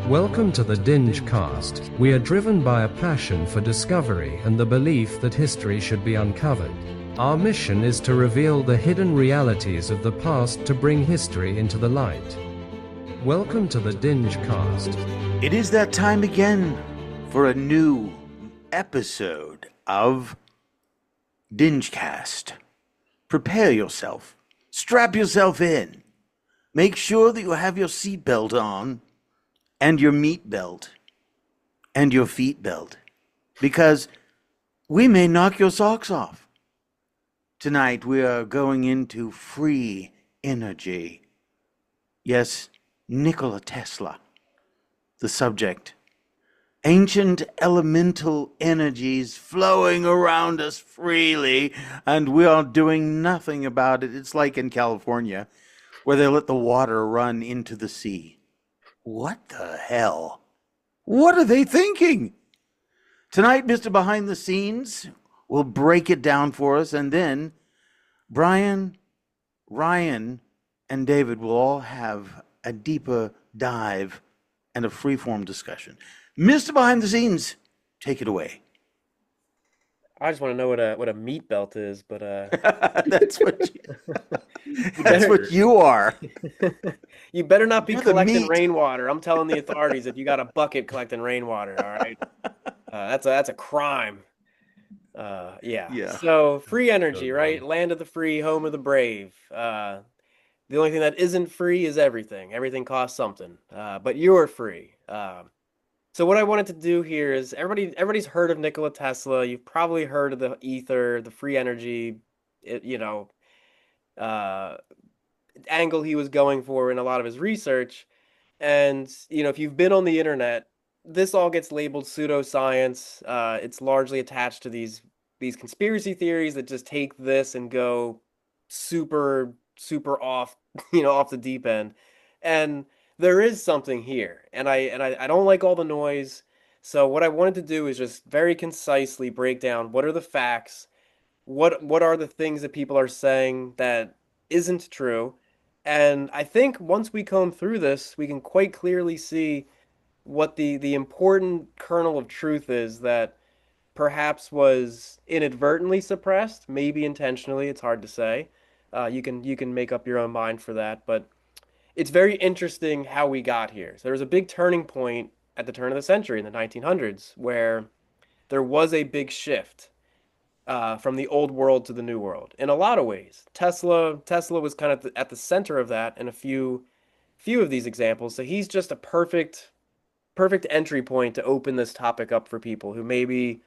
Welcome to the DingeCast. We are driven by a passion for discovery and the belief that history should be uncovered. Our mission is to reveal the hidden realities of the past to bring history into the light. Welcome to the DingeCast. It is that time again for a new episode of DingeCast. Prepare yourself. Strap yourself in. Make sure that you have your seatbelt on and your meat belt and your feet belt, because we may knock your socks off. Tonight we are going into free energy. Yes, Nikola Tesla, the subject. Ancient elemental energies flowing around us freely, and we are doing nothing about it. It's like in California, where they let the water run into the sea. What the hell? What are they thinking? Tonight, Mr. Behind the Scenes will break it down for us, and then Brian, Ryan, and David will all have a deeper dive and a free-form discussion. Mr. Behind the Scenes, take it away. I just want to know what a meat belt is, but That's what you are. you better not be You're the collecting meat. rainwater. I'm telling the authorities if you got a bucket collecting rainwater, all right? That's a crime. Yeah. So free energy, right? Land of the free, home of the brave. The only thing that isn't free is everything. Everything costs something. But you're free. So what I wanted to do here is everybody's heard of Nikola Tesla. You've probably heard of the ether, the free energy, angle he was going for in a lot of his research. And, if you've been on the internet, this all gets labeled pseudoscience. It's largely attached to these conspiracy theories that just take this and go super, super off, off the deep end. And there is something here, and I don't like all the noise. So what I wanted to do is just very concisely break down what are the facts, what are the things that people are saying that isn't true. And I think once we comb through this, we can quite clearly see what the important kernel of truth is that perhaps was inadvertently suppressed, maybe intentionally. It's hard to say. You can make up your own mind for that, but it's very interesting how we got here. So there was a big turning point at the turn of the century in the 1900s where there was a big shift from the old world to the new world in a lot of ways. Tesla was kind of at the center of that in a few of these examples. So he's just a perfect entry point to open this topic up for people who maybe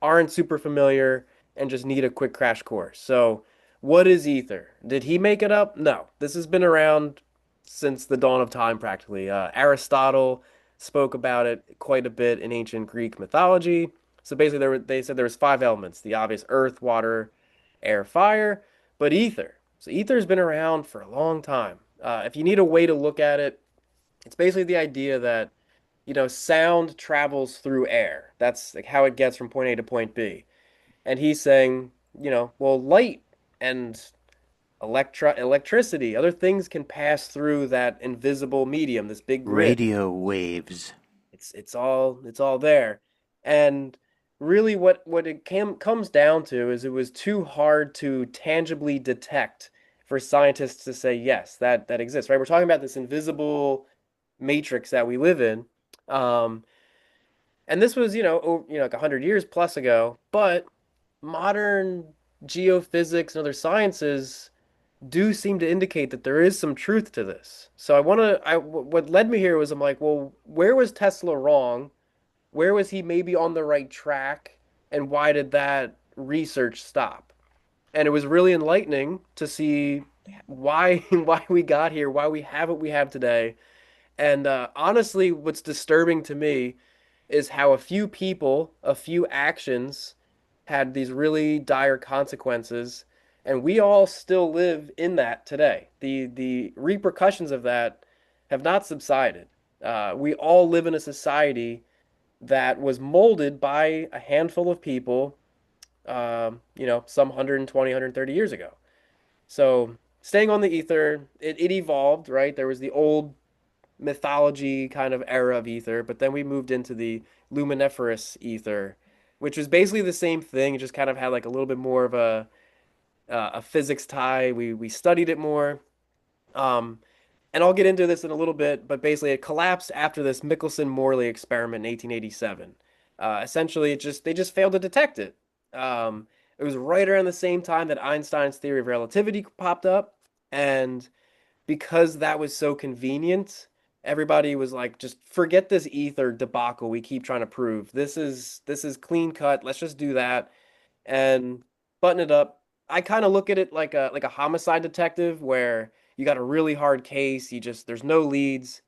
aren't super familiar and just need a quick crash course. So what is ether? Did he make it up? No. This has been around since the dawn of time, practically. Aristotle spoke about it quite a bit in ancient Greek mythology. So basically, they said there was 5 elements: the obvious earth, water, air, fire, but ether. So ether's been around for a long time. If you need a way to look at it, it's basically the idea that sound travels through air. That's like how it gets from point A to point B. And he's saying, well, light and electricity, other things can pass through that invisible medium, this big grid. Radio waves. It's all there. And really what it comes down to is it was too hard to tangibly detect for scientists to say, yes, that exists, right? We're talking about this invisible matrix that we live in. And this was, like 100 years plus ago, but modern geophysics and other sciences do seem to indicate that there is some truth to this. So what led me here was I'm like, well, where was Tesla wrong? Where was he maybe on the right track? And why did that research stop? And it was really enlightening to see why we got here, why we have what we have today. And honestly, what's disturbing to me is how a few people, a few actions had these really dire consequences, and we all still live in that today. The repercussions of that have not subsided. We all live in a society that was molded by a handful of people, some 120, 130 years ago. So staying on the ether, it evolved, right? There was the old mythology kind of era of ether, but then we moved into the luminiferous ether, which was basically the same thing, it just kind of had like a little bit more of a physics tie. We studied it more. Um, and I'll get into this in a little bit, but basically it collapsed after this Michelson-Morley experiment in 1887. Essentially, they just failed to detect it. It was right around the same time that Einstein's theory of relativity popped up, and because that was so convenient, everybody was like, just forget this ether debacle we keep trying to prove. This is clean cut. Let's just do that and button it up. I kind of look at it like a homicide detective where you got a really hard case, you just there's no leads,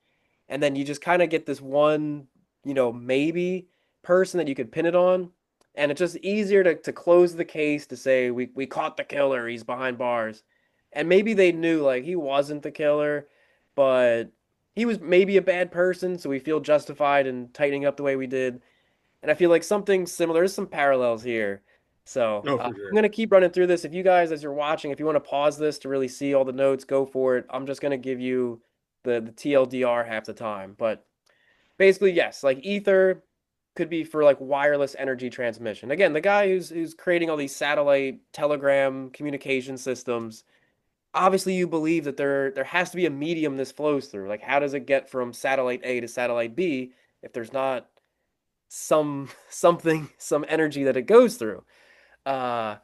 and then you just kind of get this one, maybe person that you could pin it on, and it's just easier to close the case to say we caught the killer, he's behind bars. And maybe they knew like he wasn't the killer, but he was maybe a bad person, so we feel justified in tightening up the way we did. And I feel like something similar. There's some parallels here. So Oh, for I'm sure. gonna keep running through this. If you guys, as you're watching, if you want to pause this to really see all the notes, go for it. I'm just gonna give you the TLDR half the time. But basically, yes, like ether could be for like wireless energy transmission. Again, the guy who's creating all these satellite telegram communication systems, obviously you believe that there has to be a medium this flows through. Like how does it get from satellite A to satellite B if there's not some energy that it goes through? Uh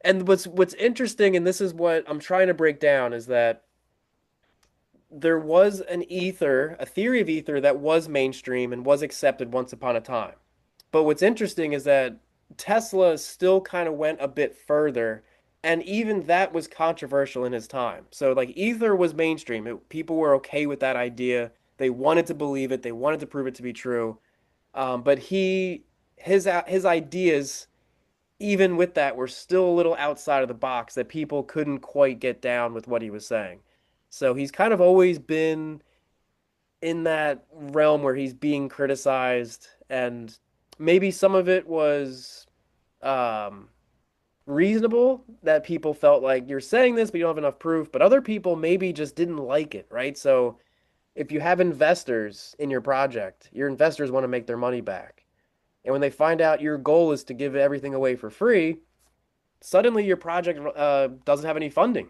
and what's interesting, and this is what I'm trying to break down, is that there was a theory of ether that was mainstream and was accepted once upon a time. But what's interesting is that Tesla still kind of went a bit further, and even that was controversial in his time. So, like, ether was mainstream. People were okay with that idea. They wanted to believe it. They wanted to prove it to be true. But his ideas, even with that, were still a little outside of the box that people couldn't quite get down with what he was saying. So he's kind of always been in that realm where he's being criticized, and maybe some of it was um, reasonable that people felt like you're saying this, but you don't have enough proof. But other people maybe just didn't like it, right? So if you have investors in your project, your investors want to make their money back. And when they find out your goal is to give everything away for free, suddenly your project doesn't have any funding.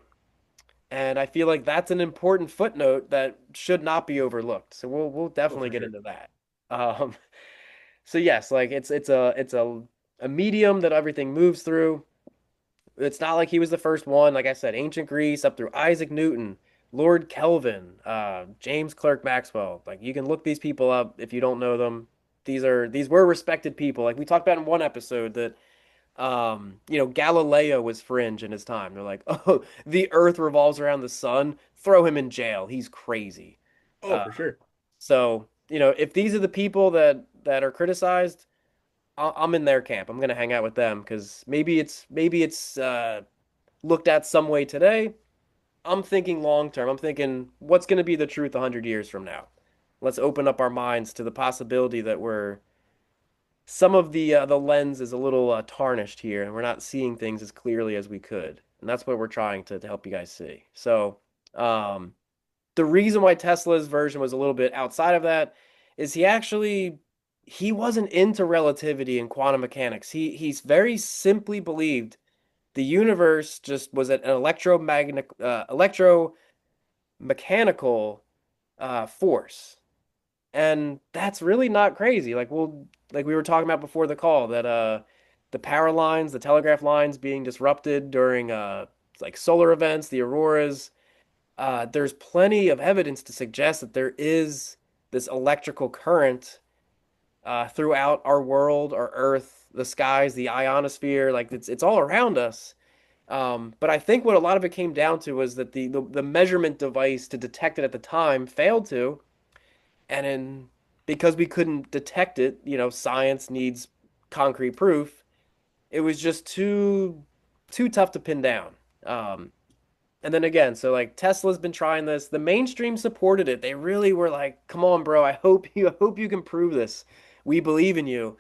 And I feel like that's an important footnote that should not be overlooked. So we'll Oh, definitely for get sure. into that. Um, so yes, like it's a medium that everything moves through. It's not like he was the first one. Like I said, ancient Greece up through Isaac Newton, Lord Kelvin, James Clerk Maxwell. Like you can look these people up if you don't know them. These were respected people. Like we talked about in one episode that Galileo was fringe in his time. They're like, oh, the Earth revolves around the sun. Throw him in jail. He's crazy. Oh, Uh, for sure. so if these are the people that are criticized, I'm in their camp. I'm gonna hang out with them because maybe it's looked at some way today. I'm thinking long term. I'm thinking what's gonna be the truth 100 years from now. Let's open up our minds to the possibility that we're some of the lens is a little tarnished here, and we're not seeing things as clearly as we could. And that's what we're trying to help you guys see. So, um, the reason why Tesla's version was a little bit outside of that is he wasn't into relativity and quantum mechanics. He's very simply believed the universe just was an electromechanical force. And that's really not crazy. Like we were talking about before the call, that the power lines, the telegraph lines being disrupted during like solar events, the auroras, there's plenty of evidence to suggest that there is this electrical current throughout our world, our Earth, the skies, the ionosphere. Like it's all around us. But I think what a lot of it came down to was that the measurement device to detect it at the time failed to, and because we couldn't detect it, science needs concrete proof. It was just too tough to pin down. Um, and then again, so like Tesla's been trying this. The mainstream supported it. They really were like, "Come on, bro. I hope you can prove this. We believe in you."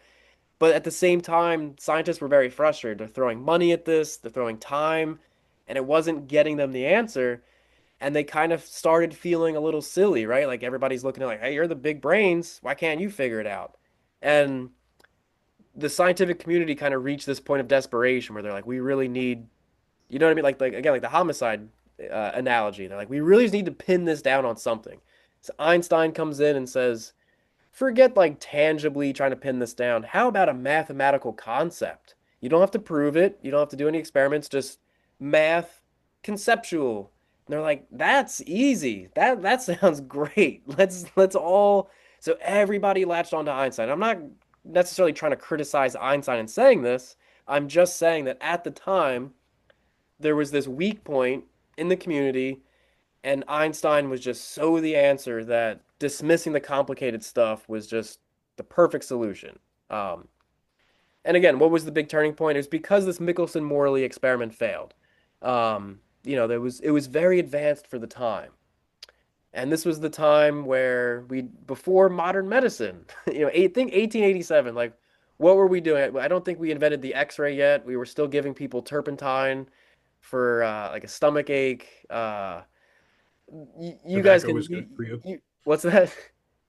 But at the same time, scientists were very frustrated. They're throwing money at this. They're throwing time, and it wasn't getting them the answer. and they kind of started feeling a little silly, right? Like everybody's looking at like, hey, you're the big brains. Why can't you figure it out? And the scientific community kind of reached this point of desperation where they're like, we really need, you know what I mean? Like again, like the homicide analogy. They're like, we really just need to pin this down on something. So Einstein comes in and says, forget like tangibly trying to pin this down. How about a mathematical concept? You don't have to prove it. You don't have to do any experiments. Just math, conceptual. And they're like, that's easy. That sounds great. Let's all. So everybody latched onto Einstein. I'm not necessarily trying to criticize Einstein in saying this. I'm just saying that at the time there was this weak point in the community, and Einstein was just so the answer that dismissing the complicated stuff was just the perfect solution. Um, and again, what was the big turning point? It was because this Michelson-Morley experiment failed. It was very advanced for the time. And this was the time where before modern medicine, I think 1887, like, what were we doing? I don't think we invented the X-ray yet. We were still giving people turpentine for like a stomach ache. You guys Tobacco can, was good for you. what's that?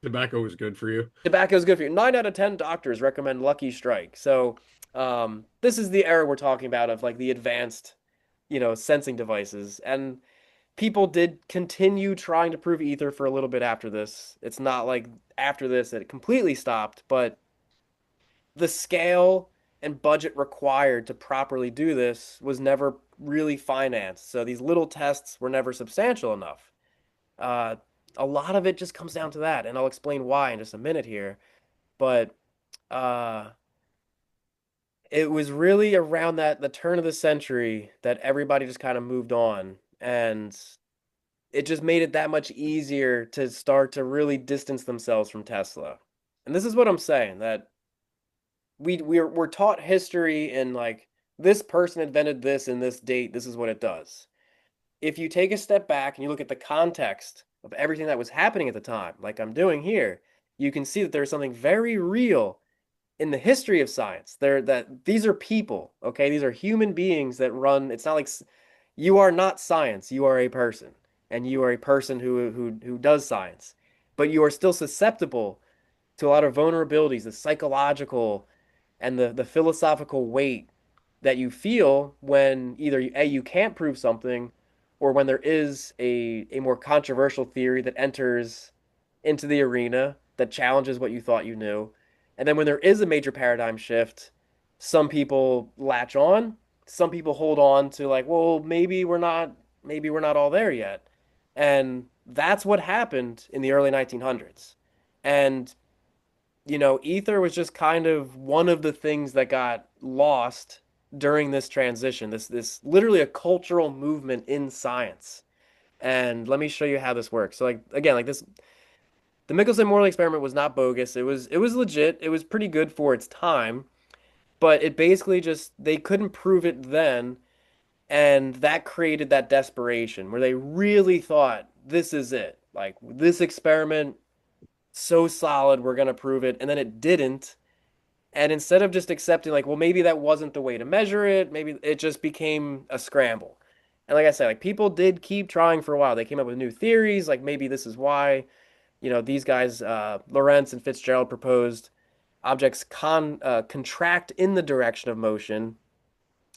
Tobacco was good for you. Tobacco is good for you. 9 out of 10 doctors recommend Lucky Strike. So, this is the era we're talking about of like the advanced, sensing devices. And people did continue trying to prove ether for a little bit after this. It's not like after this it completely stopped, but the scale and budget required to properly do this was never really financed. So these little tests were never substantial enough. Uh, a lot of it just comes down to that, and I'll explain why in just a minute here. But uh, it was really around the turn of the century that everybody just kind of moved on, and it just made it that much easier to start to really distance themselves from Tesla. And this is what I'm saying, that we're taught history in like this person invented this in this date, this is what it does. If you take a step back and you look at the context of everything that was happening at the time, like I'm doing here, you can see that there's something very real in the history of science. That these are people, okay? These are human beings that run. It's not like you are not science. You are a person, and you are a person who does science, but you are still susceptible to a lot of vulnerabilities, the psychological and the philosophical weight that you feel when either A, you can't prove something, or when there is a more controversial theory that enters into the arena that challenges what you thought you knew. And then when there is a major paradigm shift, some people latch on, some people hold on to like, well, maybe we're not all there yet. And that's what happened in the early 1900s. And ether was just kind of one of the things that got lost during this transition. This literally a cultural movement in science. And let me show you how this works. So like again, like this, the Michelson-Morley experiment was not bogus. It was legit. It was pretty good for its time, but it basically just they couldn't prove it then, and that created that desperation where they really thought this is it. Like this experiment so solid, we're going to prove it, and then it didn't. And instead of just accepting like, well, maybe that wasn't the way to measure it, maybe it just became a scramble. And like I said, like people did keep trying for a while. They came up with new theories, like maybe this is why, these guys, Lorentz and Fitzgerald proposed objects contract in the direction of motion,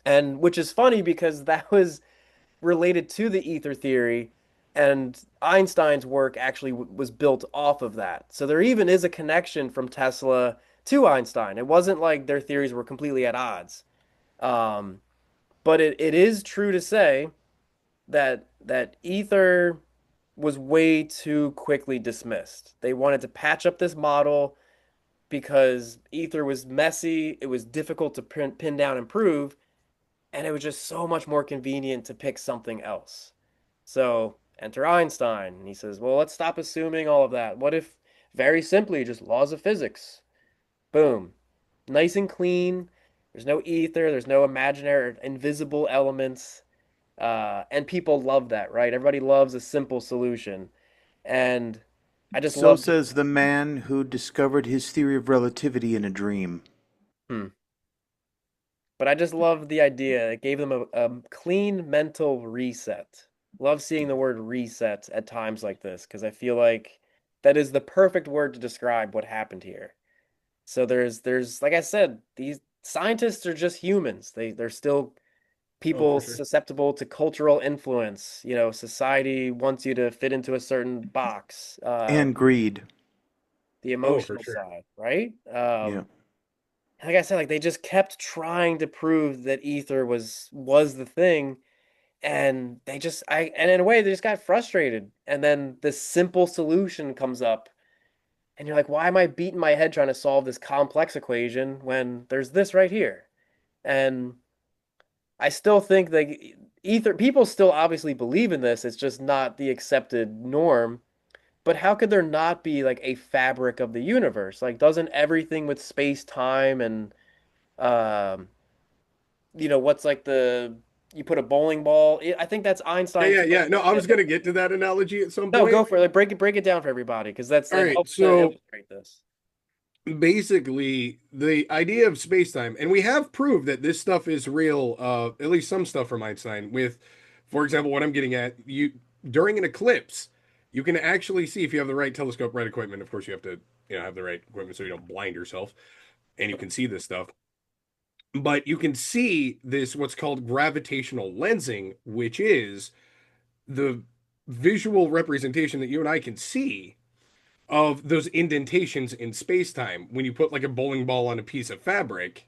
and which is funny because that was related to the ether theory, and Einstein's work actually was built off of that. So there even is a connection from Tesla to Einstein. It wasn't like their theories were completely at odds. Um, but it is true to say that ether was way too quickly dismissed. They wanted to patch up this model because ether was messy, it was difficult to pin down and prove, and it was just so much more convenient to pick something else. So enter Einstein, and he says, well, let's stop assuming all of that. What if, very simply, just laws of physics? Boom. Nice and clean. There's no ether, there's no imaginary or invisible elements. And people love that, right? Everybody loves a simple solution. And I just So love. says the man who discovered his theory of relativity in a dream. Hmm. But I just love the idea. It gave them a clean mental reset. love seeing the word reset at times like this because I feel like that is the perfect word to describe what happened here. So there's like I said, these scientists are just humans. They're still Oh, people for sure. susceptible to cultural influence. You know, society wants you to fit into a certain box. And greed. The Oh, for emotional sure. side, right? Yeah. Like I said, like they just kept trying to prove that ether was the thing, and they just and in a way they just got frustrated. And then this simple solution comes up, and you're like, why am I beating my head trying to solve this complex equation when there's this right here? And I still think that ether people still obviously believe in this. It's just not the accepted norm. But how could there not be like a fabric of the universe? Like, doesn't everything with space, time, and um, what's like the you put a bowling ball? I think that's Yeah, Einstein yeah, too. yeah. No, I was gonna get to that analogy at some No, go point. for it. Like, break it down for everybody because All it right, helps to so illustrate this. basically the idea of space-time, and we have proved that this stuff is real, at least some stuff from Einstein, with, for example, what I'm getting at, you during an eclipse, you can actually see if you have the right telescope, right equipment. Of course, you have to, have the right equipment so you don't blind yourself, and you can see this stuff. But you can see this what's called gravitational lensing, which is the visual representation that you and I can see of those indentations in space-time. When you put like a bowling ball on a piece of fabric,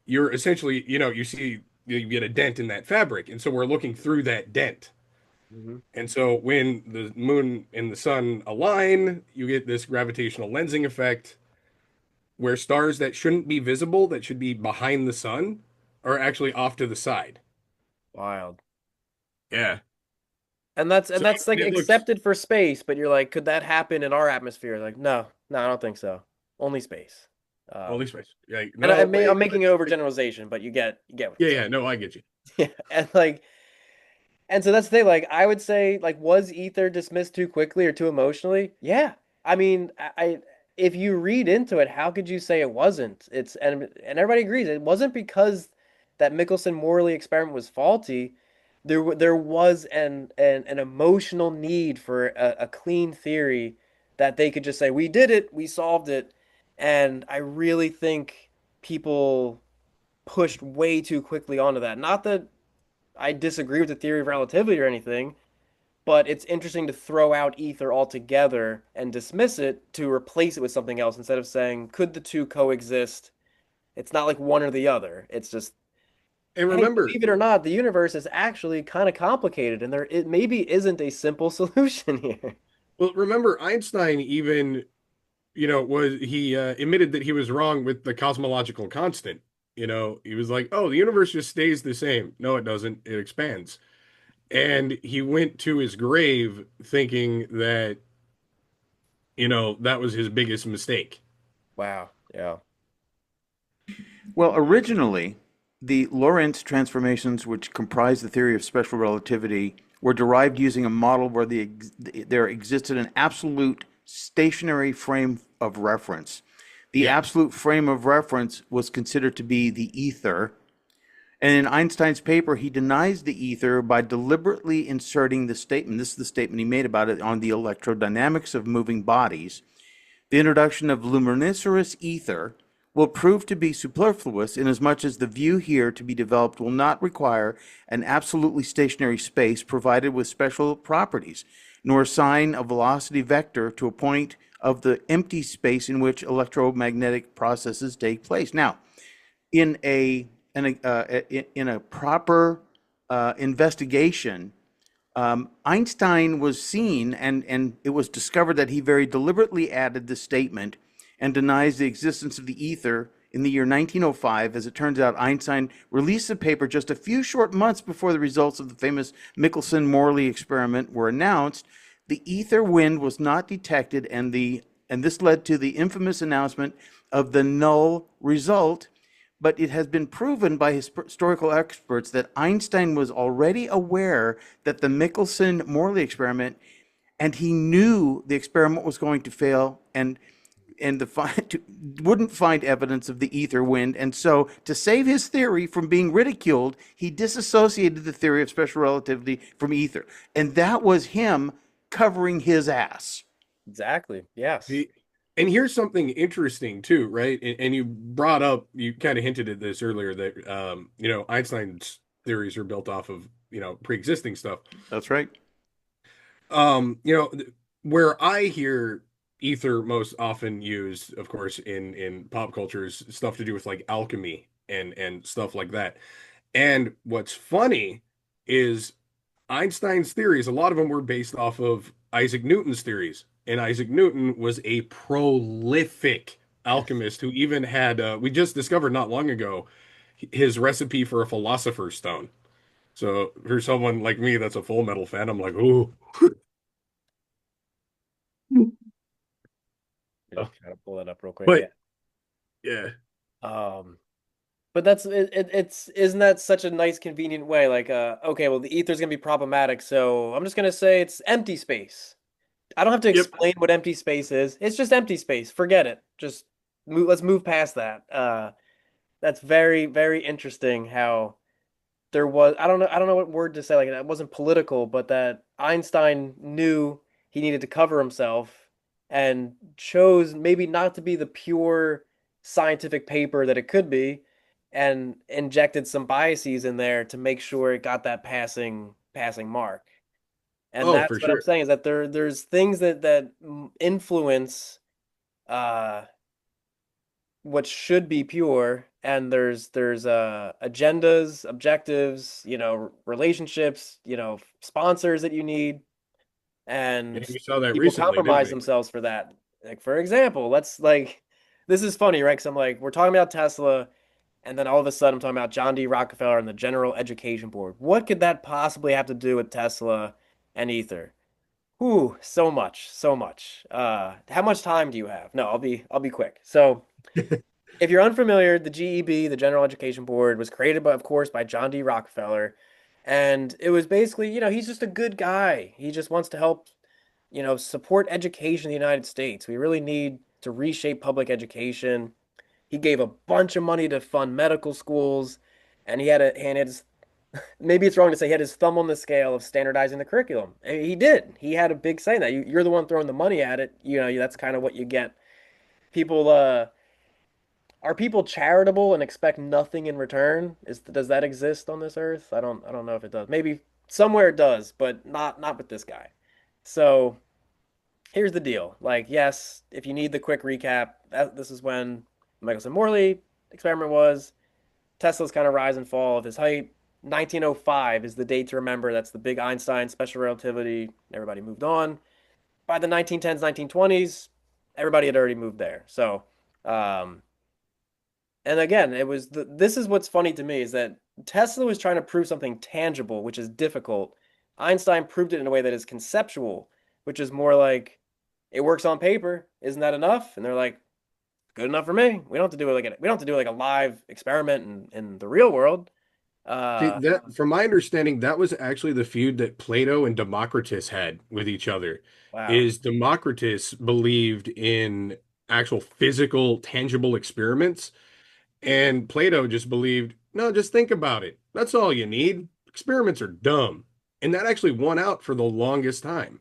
you're essentially, you see you get a dent in that fabric. And so we're looking through that dent. Hmm. And so when the moon and the sun align, you get this gravitational lensing effect where stars that shouldn't be visible, that should be behind the sun, are actually off to the side. Wild. Yeah. And So that's like it looks accepted for space, but you're like, could that happen in our atmosphere? Like, no, no, I don't think so. Only space. holy Um, space. Like, and no, I'm wait, making an overgeneralization, but you get what I'm yeah, saying. yeah, no, I get you. Yeah, and like, and so that's the thing. Like, I would say, like, was ether dismissed too quickly or too emotionally? Yeah. I mean, if you read into it, how could you say it wasn't? And everybody agrees it wasn't because that Michelson-Morley experiment was faulty. There was an emotional need for a clean theory that they could just say, we did it, we solved it. And I really think people pushed way too quickly onto that. Not that I disagree with the theory of relativity or anything, but it's interesting to throw out ether altogether and dismiss it to replace it with something else instead of saying, could the two coexist? It's not like one or the other. It's just, And hey, remember, believe it or not, the universe is actually kind of complicated and there it maybe isn't a simple solution here. well, remember Einstein even, was he admitted that he was wrong with the cosmological constant. He was like, "Oh, the universe just stays the same." No, it doesn't. It expands. And he went to his grave thinking that, that was his biggest mistake. Wow. Yeah. Well, originally, the Lorentz transformations, which comprise the theory of special relativity, were derived using a model where there existed an absolute stationary frame of reference. The Yeah. absolute frame of reference was considered to be the ether. And in Einstein's paper, he denies the ether by deliberately inserting the statement. This is the statement he made about it on the electrodynamics of moving bodies. The introduction of luminiferous ether will prove to be superfluous inasmuch as the view here to be developed will not require an absolutely stationary space provided with special properties, nor assign a velocity vector to a point of the empty space in which electromagnetic processes take place. Now, in a in a proper investigation, Einstein was seen, and it was discovered that he very deliberately added this statement and denies the existence of the ether in the year 1905. As it turns out, Einstein released the paper just a few short months before the results of the famous Michelson-Morley experiment were announced. The ether wind was not detected, and this led to the infamous announcement of the null result. But it has been proven by historical experts that Einstein was already aware that the Michelson-Morley experiment, and he knew the experiment was going to fail. And wouldn't find evidence of the ether wind, and so to save his theory from being ridiculed, he disassociated the theory of special relativity from ether, and that was him covering his ass. Exactly. Yes. And here's something interesting too, right? And you brought up, you kind of hinted at this earlier that Einstein's theories are built off of pre-existing stuff. That's right. Where I hear ether most often used, of course, in pop culture is stuff to do with like alchemy and stuff like that. And what's funny is Einstein's theories, a lot of them were based off of Isaac Newton's theories. And Isaac Newton was a prolific alchemist who even had, we just discovered not long ago, his recipe for a philosopher's stone. So for someone like me that's a Full Metal fan, I'm like, ooh. Just trying to pull that up real quick. But yeah. But it's isn't that such a nice convenient way? Like, okay, well, the ether's gonna be problematic, so I'm just gonna say it's empty space. I don't have to explain what empty space is. It's just empty space. Forget it. Just let's move past that. That's very, very interesting how there was I don't know what word to say, like that wasn't political, but that Einstein knew he needed to cover himself and chose maybe not to be the pure scientific paper that it could be, and injected some biases in there to make sure it got that passing mark. And that's for what sure. I'm saying is that there's things that influence what should be pure, and there's agendas, objectives, relationships, sponsors that you need, and We saw that people recently, compromise didn't we? themselves for that. Like, for example, this is funny, right? Because I'm like, we're talking about Tesla, and then all of a sudden I'm talking about John D. Rockefeller and the General Education Board. What could that possibly have to do with Tesla and Ether? Ooh, so much, so much. How much time do you have? No, I'll be quick. So, if you're unfamiliar, the GEB, the General Education Board, was created by, of course, by John D. Rockefeller, and it was basically, he's just a good guy. He just wants to help, support education in the United States. We really need to reshape public education. He gave a bunch of money to fund medical schools, and maybe it's wrong to say he had his thumb on the scale of standardizing the curriculum. He did. He had a big say in that. You're the one throwing the money at it. That's kind of what you get. People, are people charitable and expect nothing in return? Does that exist on this earth? I don't know if it does. Maybe somewhere it does, but not with this guy. So here's the deal. Like, yes, if you need the quick recap, this is when Michelson-Morley experiment was. Tesla's kind of rise and fall of his height. 1905 is the date to remember. That's the big Einstein special relativity. Everybody moved on. By the 1910s, 1920s, everybody had already moved there. So, and again, this is what's funny to me is that Tesla was trying to prove something tangible, which is difficult. Einstein proved it in a way that is conceptual, which is more like it works on paper. Isn't that enough? And they're like, good enough for me. We don't have to do it like a live experiment in the real world. See, that, from my understanding, that was actually the feud that Plato and Democritus had with each other. Wow. Is Democritus believed in actual physical, tangible experiments, and Plato just believed, no, just think about it. That's all you need. Experiments are dumb. And that actually won out for the longest time.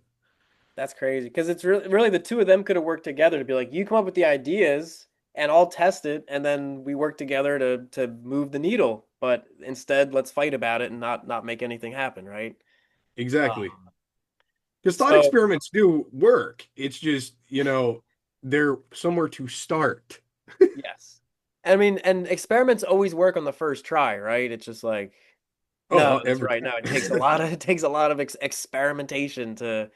That's crazy because it's really the two of them could have worked together to be like, you come up with the ideas and I'll test it, and then we work together to move the needle. But instead, let's fight about it and not make anything happen, right? Exactly. Because thought So experiments do work. It's just, they're somewhere to start. yes, I mean, and experiments always work on the first try, right? It's just like, no, that's Every right. No, it takes a lot of experimentation to.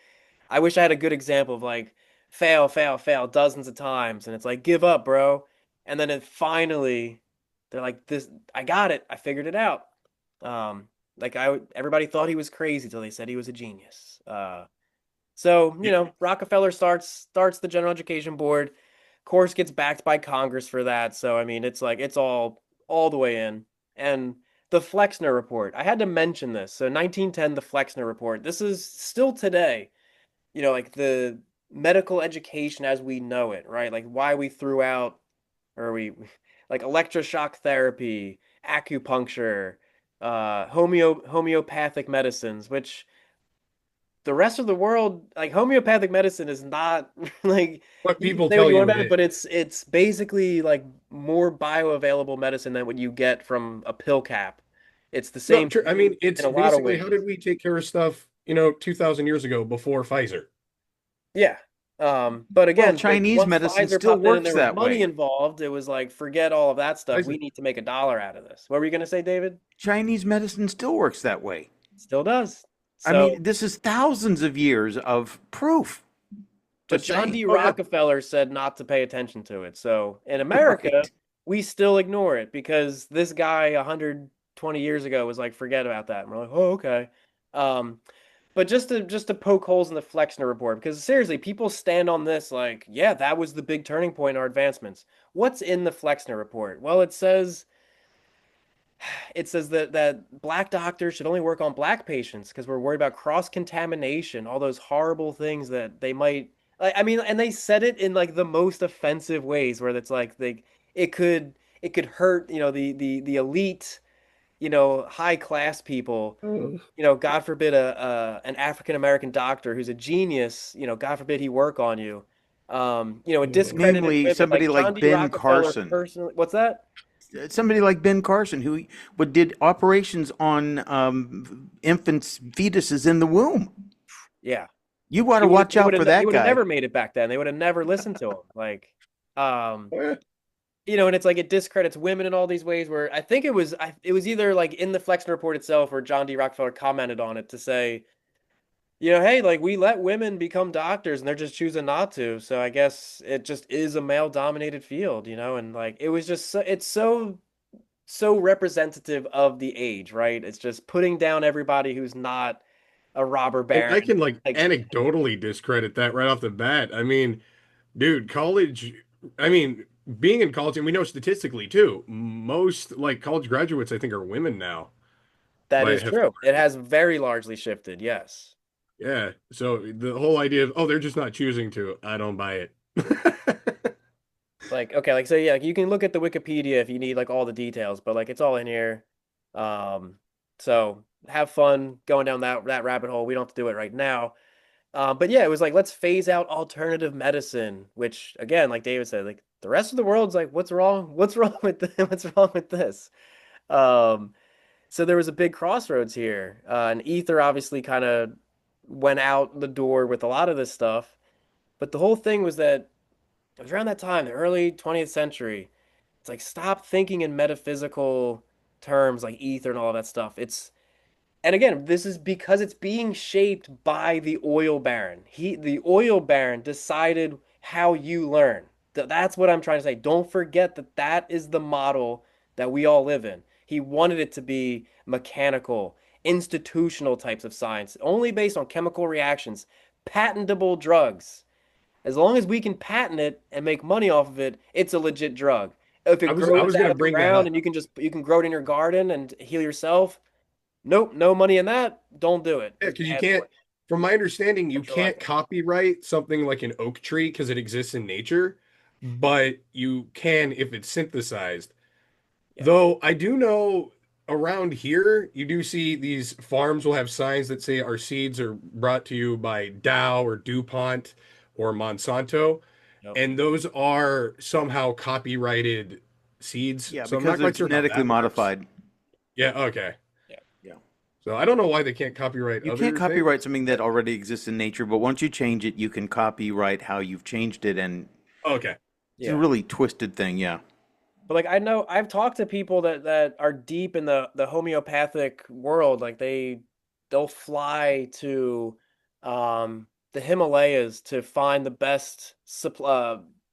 I wish I had a good example of like fail, fail, fail dozens of times, and it's like give up, bro. And then they're like this. I got it. I figured it out. Like everybody thought he was crazy till they said he was a genius. So Rockefeller starts the General Education Board. Of course, gets backed by Congress for that. So I mean, it's like it's all the way in. And the Flexner Report. I had to mention this. So 1910, the Flexner Report. This is still today. Like medical education as we know it, right? Like why we threw out, or we like electroshock therapy, acupuncture, homeopathic medicines, which the rest of the world, like homeopathic medicine is not like, What you can people say what tell you want you about it it, is. but it's basically like more bioavailable medicine than what you get from a pill cap. It's the No, same true. I mean, in it's a lot of basically how ways. did we take care of stuff, 2,000 years ago before Pfizer? Yeah. But Well, again, like Chinese once medicine Pfizer still popped in and works there was that money way. involved, it was like, forget all of that stuff. We Pfizer. need to make a dollar out of this. What were you going to say, David? Chinese medicine still works that way. Still does. I So, mean, this is thousands of years of proof. but Just John saying. D. Oh yeah. Rockefeller said not to pay attention to it. So in America, Right. we still ignore it because this guy 120 years ago was like, forget about that. And we're like, oh, okay. Um, but just to poke holes in the Flexner report, because seriously, people stand on this like, yeah, that was the big turning point in our advancements. What's in the Flexner report? Well, it says that black doctors should only work on black patients because we're worried about cross contamination, all those horrible things that they might. I mean, and they said it in like the most offensive ways, where it's like it could it could hurt, the elite, high class people. Oh, God forbid an African American doctor who's a genius. God forbid he work on you. It oh. discredited Namely, women somebody like John like D. Ben Rockefeller Carson. personally. What's that? Somebody like Ben Carson, who did operations on infants' fetuses in the womb. Yeah. You ought He to would watch he would out have for he that would have guy. never made it back then. They would have never listened to him. Like, um, Oh, yeah. and it's like it discredits women in all these ways. Where I think it was either like in the Flexner report itself, or John D. Rockefeller commented on it to say, hey, like we let women become doctors and they're just choosing not to. So I guess it just is a male dominated field, and like it was just it's so representative of the age, right? It's just putting down everybody who's not a robber And baron. I can like Like, anecdotally discredit that right off the bat. I mean, dude, college, I mean, being in college, and we know statistically too, most like college graduates, I think, are women now. that By is have true. It has very largely shifted. Yes. Yeah. So the whole idea of, oh, they're just not choosing to, I don't buy it. Like, okay, like, so yeah, like, you can look at the Wikipedia if you need like all the details, but like it's all in here. Um, so have fun going down that rabbit hole. We don't have to do it right now. But yeah, it was like, let's phase out alternative medicine, which again, like David said, like the rest of the world's like, what's wrong? What's wrong with what's wrong with this? Um, so there was a big crossroads here. And Ether obviously kind of went out the door with a lot of this stuff. But the whole thing was that it was around that time, the early 20th century. It's like, stop thinking in metaphysical terms like ether and all that stuff. And again, this is because it's being shaped by the oil baron. The oil baron decided how you learn. That's what I'm trying to say. Don't forget that that is the model that we all live in. He wanted it to be mechanical, institutional types of science, only based on chemical reactions, patentable drugs. As long as we can patent it and make money off of it, it's a legit drug. If I it was I grows was out gonna of the bring that ground up. and you can grow it in your garden and heal yourself, nope, no money in that. Don't do it. Yeah, It's because you bad can't, for you. from my understanding, you can't Centralizing. copyright something like an oak tree because it exists in nature, but you can if it's synthesized. Yeah. Though I do know around here, you do see these farms will have signs that say our seeds are brought to you by Dow or DuPont or Monsanto, Nope. and those are somehow copyrighted seeds. Yeah, So I'm because not they're quite sure how genetically that works. modified. Yeah, okay. Yeah. Yeah. So I don't know why they can't copyright You can't other things. copyright something that already exists in nature, but once you change it, you can copyright how you've changed it, and Okay. it's a Yeah. really twisted thing. Yeah. But like I know I've talked to people that are deep in the homeopathic world. Like they'll fly to the Himalayas to find the best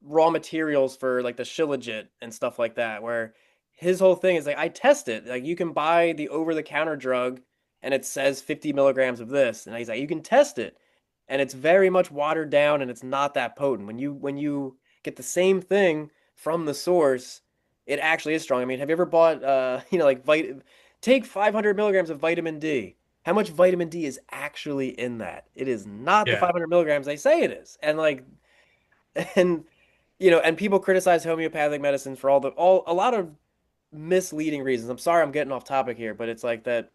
raw materials for like the shilajit and stuff like that. Where his whole thing is like, I test it. Like you can buy the over the counter drug and it says 50 milligrams of this, and he's like, you can test it, and it's very much watered down and it's not that potent. When you get the same thing from the source, it actually is strong. I mean, have you ever bought, like take 500 milligrams of vitamin D? how much vitamin D is actually in that. It is not the Yeah. 500 milligrams they say it is. And like, and and people criticize homeopathic medicine for all a lot of misleading reasons. I'm sorry I'm getting off topic here, but it's like that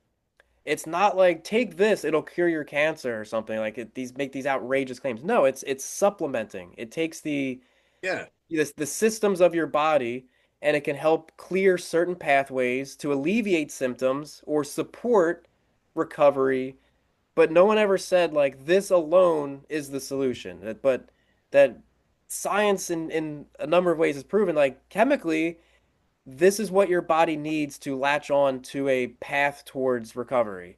it's not like take this, it'll cure your cancer or something. Like these make these outrageous claims. No, it's supplementing. It takes Yeah. the systems of your body and it can help clear certain pathways to alleviate symptoms or support recovery. But no one ever said like this alone is the solution. But that science in a number of ways has proven like chemically this is what your body needs to latch on to a path towards recovery.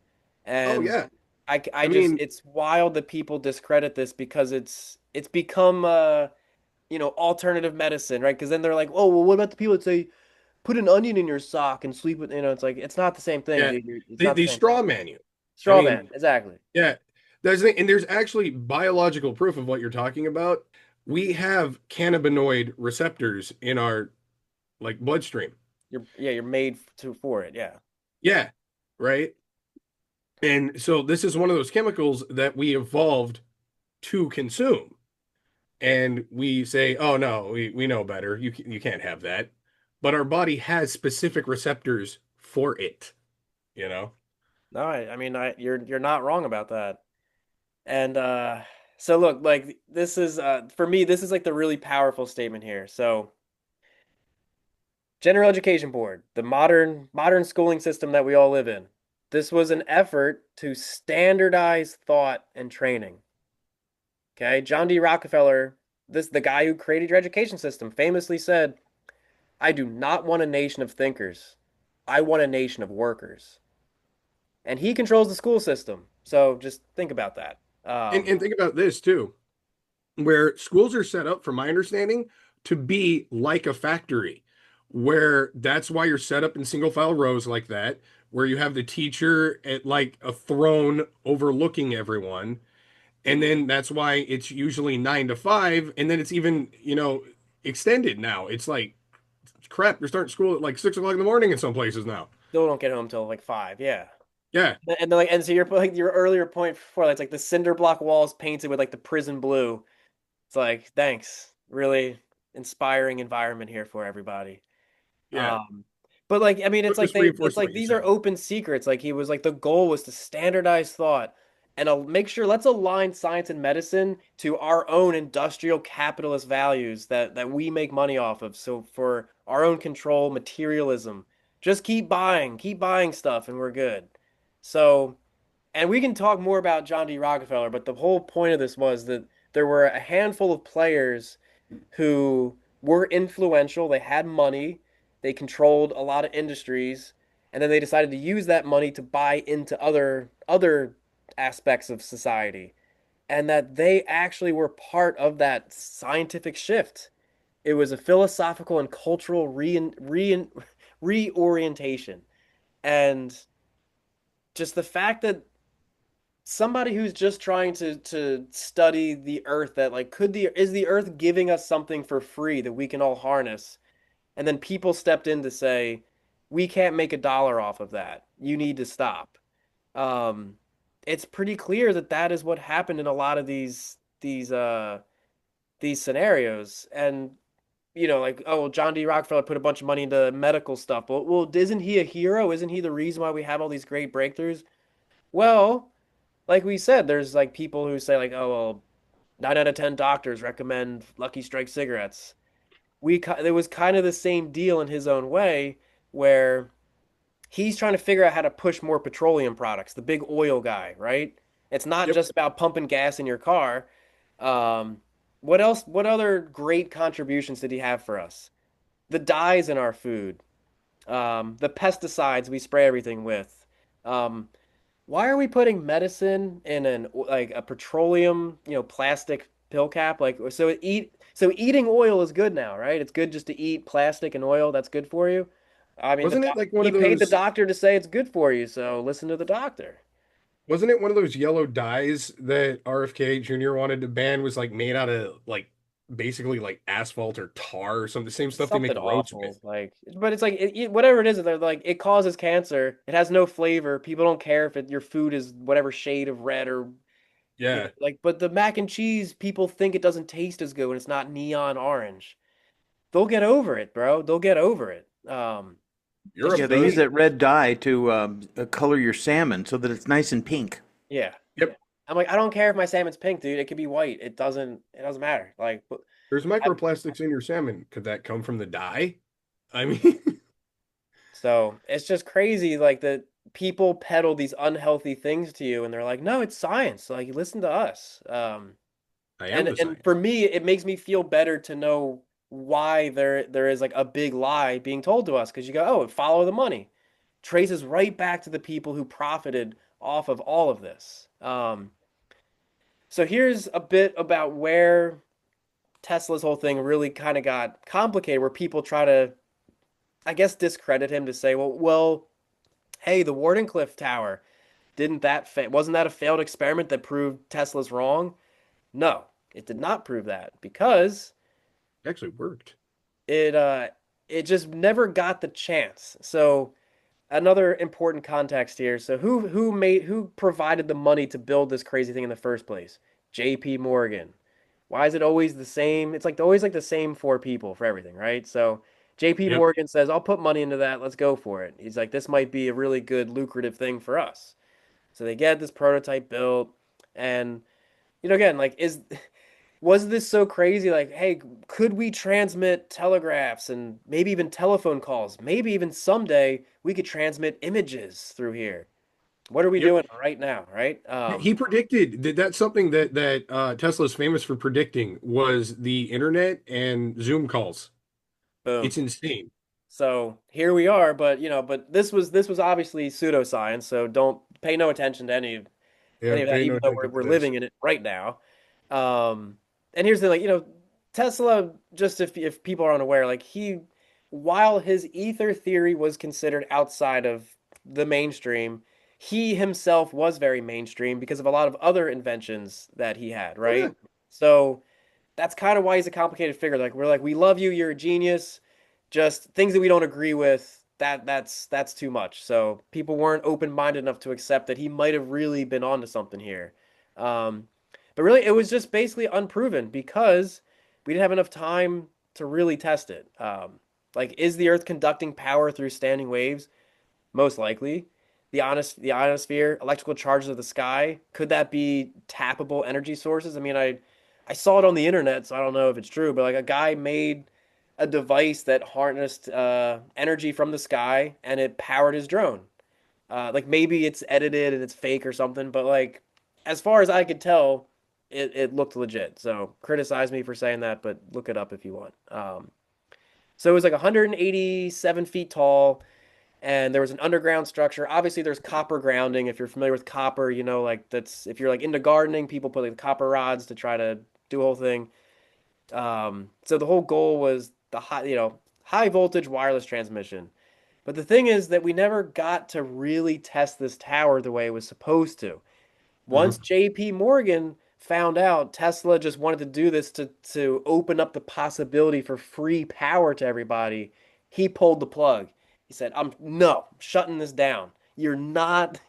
Oh And yeah. I I just mean, it's wild that people discredit this because it's become alternative medicine, right? Because then they're like, oh, well, what about the people that say put an onion in your sock and sleep with, it's like it's not the same thing, yeah, dude. It's not the the same thing. straw man you. I Straw mean, man, exactly. yeah, and there's actually biological proof of what you're talking about. We have cannabinoid receptors in our like bloodstream. You're made for it, yeah. Yeah, right. And so this is one of those chemicals that we evolved to consume. And we say, "Oh no, we know better. You can't have that." But our body has specific receptors for it, you know? No, I mean, you're not wrong about that. And so look, like this is for me, this is like the really powerful statement here. So, General Education Board, the modern schooling system that we all live in. This was an effort to standardize thought and training. Okay? John D. Rockefeller, the guy who created your education system, famously said, "I do not want a nation of thinkers. I want a nation of workers." And he controls the school system. So just think about that. And think about this too, where schools are set up, from my understanding, to be like a factory, where that's why you're set up in single file rows like that, where you have the teacher at like a throne overlooking everyone. And then that's why it's usually 9 to 5. And then it's even, extended now. It's like, crap, you're starting school at like 6 o'clock in the morning in some places now. Still don't get home till like 5. Yeah. Yeah. And then and so your earlier point before, it's like the cinder block walls painted with like the prison blue. It's like, thanks. Really inspiring environment here for everybody. Yeah. Um, but like, I mean, But it's like just reinforcing what you're these are saying. open secrets. Like he was like the goal was to standardize thought and make sure let's align science and medicine to our own industrial capitalist values that we make money off of. So for our own control, materialism, just keep buying stuff, and we're good. So, and we can talk more about John D. Rockefeller, but the whole point of this was that there were a handful of players who were influential. They had money, they controlled a lot of industries, and then they decided to use that money to buy into other aspects of society, and that they actually were part of that scientific shift. It was a philosophical and cultural reorientation, and just the fact that somebody who's just trying to study the earth, that like could the is the earth giving us something for free that we can all harness, and then people stepped in to say we can't make a dollar off of that, you need to stop. um it's pretty clear that that is what happened in a lot of these scenarios. And like, oh well, John D. Rockefeller put a bunch of money into medical stuff. Well, isn't he a hero? Isn't he the reason why we have all these great breakthroughs? Well, like we said, there's like people who say like, oh well, 9 out of 10 doctors recommend Lucky Strike cigarettes. There was kind of the same deal in his own way, where he's trying to figure out how to push more petroleum products. The big oil guy, right? It's not Yep. just about pumping gas in your car. Um, what else? What other great contributions did he have for us? The dyes in our food, the pesticides we spray everything with. Um, why are we putting medicine in an like a petroleum, plastic pill cap? Like so eating oil is good now, right? It's good just to eat plastic and oil. That's good for you. I mean, Wasn't it like one he of paid the those doctor to say it's good for you, so listen to the doctor. Wasn't it one of those yellow dyes that RFK Jr. wanted to ban, was like made out of like basically like asphalt or tar or something, the same It's stuff they make something roads awful. with. Like, but it's like whatever it is, they're like it causes cancer. It has no flavor. People don't care if your food is whatever shade of red or Yeah, like. But the mac and cheese, people think it doesn't taste as good when it's not neon orange. They'll get over it, bro. They'll get over it. It's Yeah, Europe just they use does. that red dye to color your salmon so that it's nice and pink. yeah, yeah. Yep. I'm like, I don't care if my salmon's pink, dude. It could be white. It doesn't matter. Like, but There's I- microplastics in your salmon. Could that come from the dye? I mean, so it's just crazy. Like that people peddle these unhealthy things to you, and they're like, no, it's science. Like, listen to us. I am And the and for science. me, it makes me feel better to know why there is like a big lie being told to us because you go, oh, follow the money. Traces right back to the people who profited off of all of this. So here's a bit about where Tesla's whole thing really kind of got complicated, where people try to, I guess, discredit him to say, well, hey, the Wardenclyffe Tower, didn't that wasn't that a failed experiment that proved Tesla's wrong? No, it did not prove that because It actually worked. it uh it just never got the chance. So another important context here. So who provided the money to build this crazy thing in the first place? JP Morgan. Why is it always the same? It's like always like the same four people for everything, right? So JP Yep. Morgan says, "I'll put money into that. Let's go for it." He's like, "This might be a really good lucrative thing for us." So they get this prototype built and again, like is was this so crazy? Like, hey, could we transmit telegraphs and maybe even telephone calls? Maybe even someday we could transmit images through here. What are we Yep. doing right now, right? He predicted that that's something that Tesla's famous for predicting was the internet and Zoom calls. Boom. It's insane. So here we are, but but this was obviously pseudoscience, so don't pay no attention to Yeah, any of that, pay no even though attention we're to this. living in it right now. And here's the like, Tesla, just if people are unaware, like while his ether theory was considered outside of the mainstream, he himself was very mainstream because of a lot of other inventions that he had, Oh yeah. right? So that's kind of why he's a complicated figure. Like we're like, we love you, you're a genius. Just things that we don't agree with, that's too much. So people weren't open-minded enough to accept that he might have really been onto something here. Um, but really, it was just basically unproven because we didn't have enough time to really test it. Like, is the Earth conducting power through standing waves? Most likely. The ionosphere, electrical charges of the sky, could that be tappable energy sources? I mean, I saw it on the internet, so I don't know if it's true, but like a guy made a device that harnessed energy from the sky and it powered his drone. Like maybe it's edited and it's fake or something, but like as far as I could tell, it looked legit. So criticize me for saying that, but look it up if you want. So it was like 187 feet tall, and there was an underground structure. Obviously, there's copper grounding. If you're familiar with copper, like that's if you're like into gardening, people put like copper rods to try to do a whole thing. So the whole goal was the high voltage wireless transmission. But the thing is that we never got to really test this tower the way it was supposed to. Once Mhm. JP Morgan found out Tesla just wanted to do this to open up the possibility for free power to everybody, he pulled the plug. He said, I'm shutting this down. You're not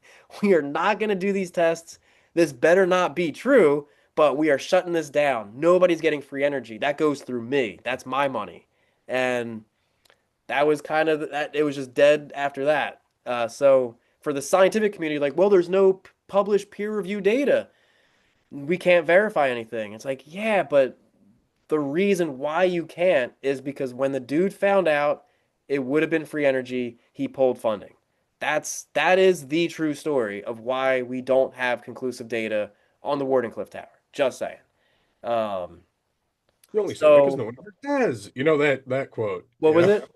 we are not going to do these tests. This better not be true, but we are shutting this down. Nobody's getting free energy. That goes through me. That's my money. And that was kind of that. It was just dead after that. So for the scientific community, like, well, there's no published peer review data. We can't verify anything. It's like, yeah, but the reason why you can't is because when the dude found out it would have been free energy, he pulled funding. That is the true story of why we don't have conclusive data on the Wardenclyffe Tower. Just saying. Um, You're only saying that because so no one ever has. You know that quote. what was it?